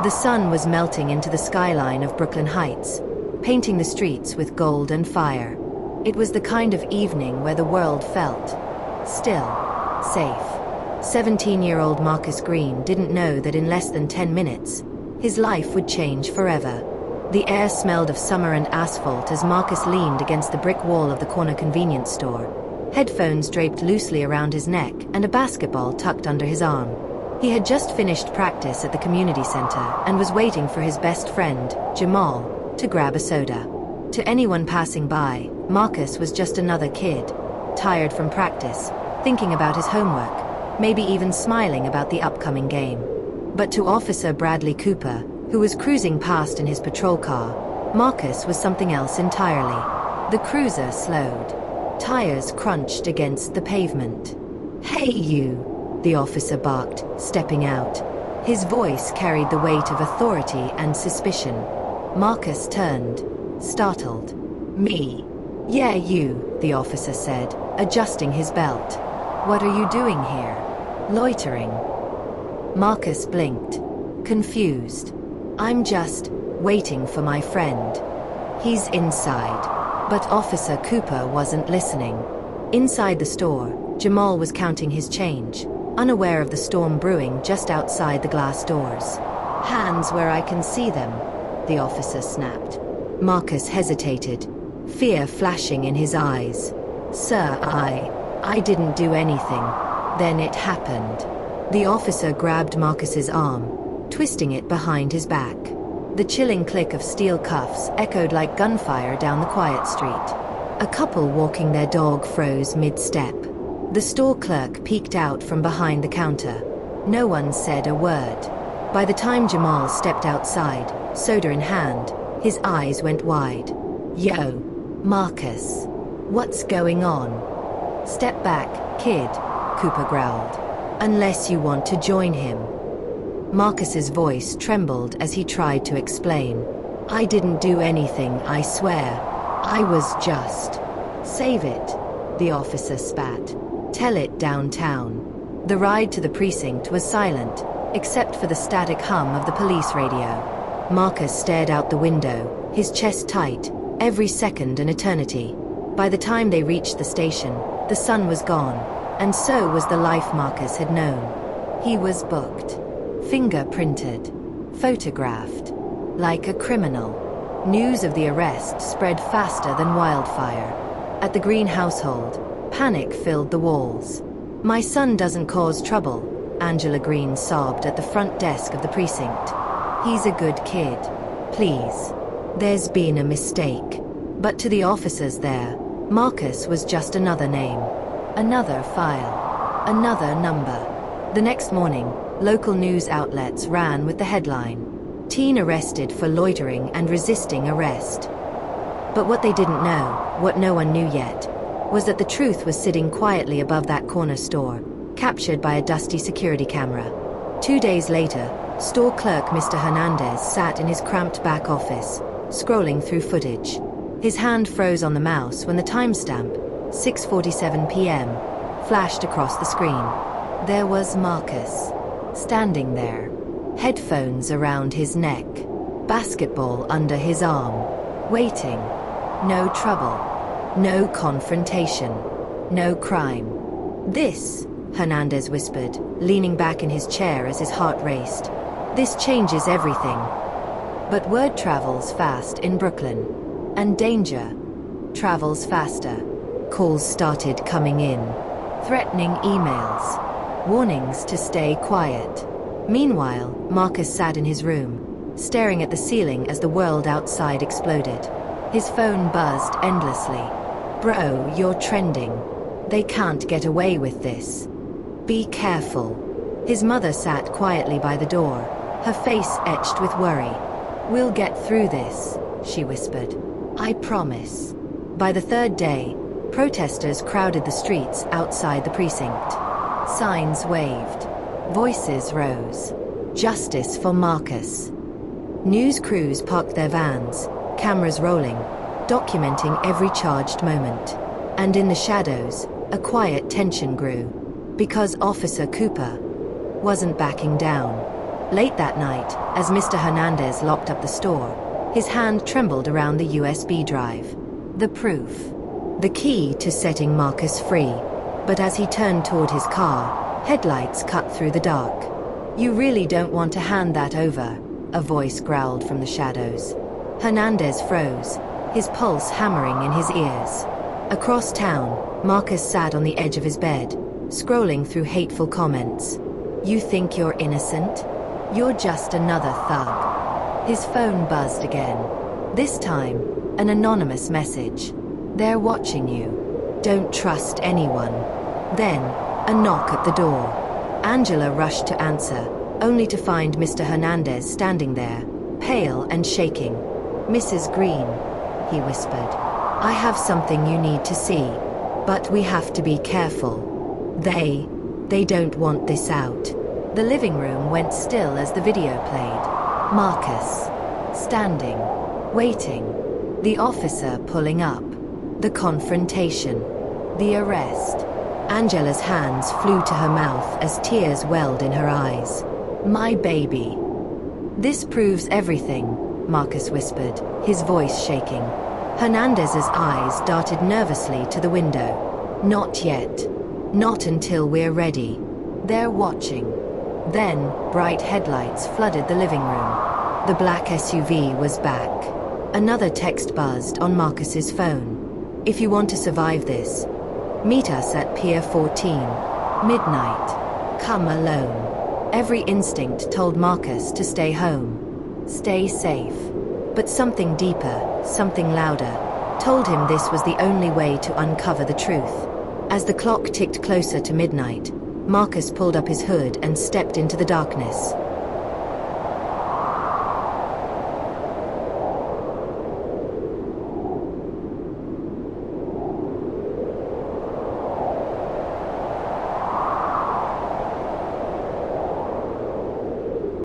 The sun was melting into the skyline of Brooklyn Heights, painting the streets with gold and fire. It was the kind of evening where the world felt still, safe. 17-year-old Marcus Green didn't know that in less than 10 minutes, his life would change forever. The air smelled of summer and asphalt as Marcus leaned against the brick wall of the corner convenience store, headphones draped loosely around his neck and a basketball tucked under his arm. He had just finished practice at the community center and was waiting for his best friend, Jamal, to grab a soda. To anyone passing by, Marcus was just another kid, tired from practice, thinking about his homework, maybe even smiling about the upcoming game. But to Officer Bradley Cooper, who was cruising past in his patrol car, Marcus was something else entirely. The cruiser slowed. Tires crunched against the pavement. "Hey you!" the officer barked, stepping out. His voice carried the weight of authority and suspicion. Marcus turned, startled. "Me?" "Yeah, you," the officer said, adjusting his belt. "What are you doing here?" "Loitering." Marcus blinked, confused. "I'm just waiting for my friend. He's inside." But Officer Cooper wasn't listening. Inside the store, Jamal was counting his change, unaware of the storm brewing just outside the glass doors. "Hands where I can see them," the officer snapped. Marcus hesitated, fear flashing in his eyes. "Sir, I didn't do anything." Then it happened. The officer grabbed Marcus's arm, twisting it behind his back. The chilling click of steel cuffs echoed like gunfire down the quiet street. A couple walking their dog froze mid-step. The store clerk peeked out from behind the counter. No one said a word. By the time Jamal stepped outside, soda in hand, his eyes went wide. "Yo, Marcus. What's going on?" "Step back, kid," Cooper growled. "Unless you want to join him." Marcus's voice trembled as he tried to explain. "I didn't do anything, I swear. I was just..." "Save it," the officer spat. "Tell it downtown." The ride to the precinct was silent, except for the static hum of the police radio. Marcus stared out the window, his chest tight, every second an eternity. By the time they reached the station, the sun was gone, and so was the life Marcus had known. He was booked, fingerprinted, photographed, like a criminal. News of the arrest spread faster than wildfire. At the Green household, panic filled the walls. "My son doesn't cause trouble," Angela Green sobbed at the front desk of the precinct. "He's a good kid. Please. There's been a mistake." But to the officers there, Marcus was just another name. Another file. Another number. The next morning, local news outlets ran with the headline, "Teen arrested for loitering and resisting arrest." But what they didn't know, what no one knew yet, was that the truth was sitting quietly above that corner store, captured by a dusty security camera. 2 days later, store clerk Mr. Hernandez sat in his cramped back office, scrolling through footage. His hand froze on the mouse when the timestamp, 6:47 p.m., flashed across the screen. There was Marcus, standing there, headphones around his neck, basketball under his arm, waiting. No trouble. No confrontation. No crime. "This," Hernandez whispered, leaning back in his chair as his heart raced. "This changes everything." But word travels fast in Brooklyn. And danger travels faster. Calls started coming in. Threatening emails. Warnings to stay quiet. Meanwhile, Marcus sat in his room, staring at the ceiling as the world outside exploded. His phone buzzed endlessly. "Bro, you're trending. They can't get away with this. Be careful." His mother sat quietly by the door, her face etched with worry. "We'll get through this," she whispered. "I promise." By the third day, protesters crowded the streets outside the precinct. Signs waved. Voices rose. "Justice for Marcus." News crews parked their vans, cameras rolling, documenting every charged moment. And in the shadows, a quiet tension grew. Because Officer Cooper wasn't backing down. Late that night, as Mr. Hernandez locked up the store, his hand trembled around the USB drive. The proof. The key to setting Marcus free. But as he turned toward his car, headlights cut through the dark. "You really don't want to hand that over," a voice growled from the shadows. Hernandez froze, his pulse hammering in his ears. Across town, Marcus sat on the edge of his bed, scrolling through hateful comments. "You think you're innocent? You're just another thug." His phone buzzed again. This time, an anonymous message. "They're watching you. Don't trust anyone." Then, a knock at the door. Angela rushed to answer, only to find Mr. Hernandez standing there, pale and shaking. "Mrs. Green," he whispered, "I have something you need to see. But we have to be careful. They don't want this out." The living room went still as the video played. Marcus, standing, waiting. The officer pulling up. The confrontation. The arrest. Angela's hands flew to her mouth as tears welled in her eyes. "My baby." "This proves everything," Marcus whispered, his voice shaking. Hernandez's eyes darted nervously to the window. "Not yet. Not until we're ready. They're watching." Then, bright headlights flooded the living room. The black SUV was back. Another text buzzed on Marcus's phone. "If you want to survive this, meet us at Pier 14. Midnight. Come alone." Every instinct told Marcus to stay home. Stay safe. But something deeper, something louder, told him this was the only way to uncover the truth. As the clock ticked closer to midnight, Marcus pulled up his hood and stepped into the darkness.